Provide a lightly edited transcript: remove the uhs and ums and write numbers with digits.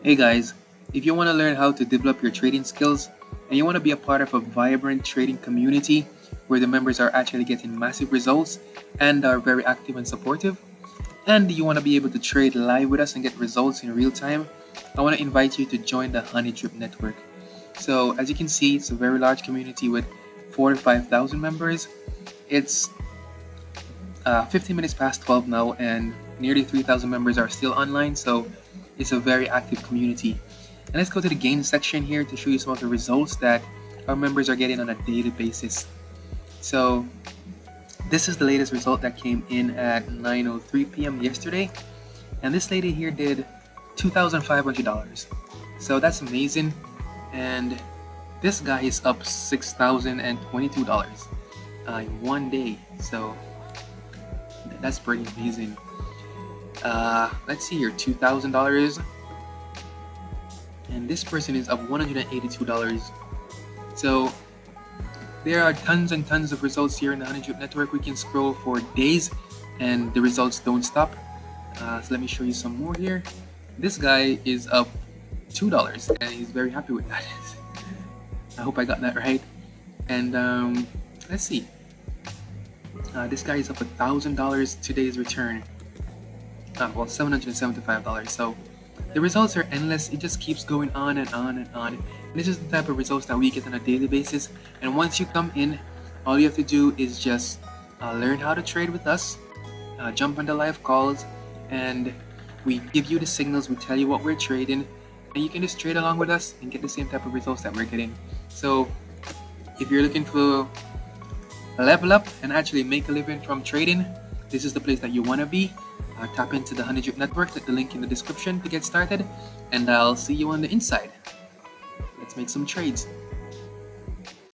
Hey guys, if you want to learn how to develop your trading skills and you want to be a part of a vibrant trading community where the members are actually getting massive results and are very active and supportive, and you want to be able to trade live with us and get results in real time, I want to invite you to join the Honey Drip Network. So, as you can see, it's a very large community with 45,000 members. It's 15 minutes past 12 now, and nearly 3,000 members are still online, so it's a very active community. And let's go to the gain section here to show you some of the results that our members are getting on a daily basis. So this is the latest result that came in at 9:03 p.m. yesterday, and this lady here did $2,500. So that's amazing. And this guy is up $6,022 in one day. So that's pretty amazing. Let's see here, $2,000, and this person is up $182. So there are tons and tons of results here in the Honey Drip Network. We can scroll for days and the results don't stop. So let me show you some more here. This guy is up $2 and he's very happy with that. I hope I got that right. And let's see. This guy is up $1,000 today's return. Well, $775. So the results are endless. It just keeps going on and on and on. And this is the type of results that we get on a daily basis. And once you come in, all you have to do is just learn how to trade with us, jump on the live calls, and we give you the signals, we tell you what we're trading, and you can just trade along with us and get the same type of results that we're getting. So if you're looking for a level up and actually make a living from trading, this is the place that you want to be. Tap into the Honey Drip Network, click the link in the description to get started, and I'll see you on the inside. Let's make some trades.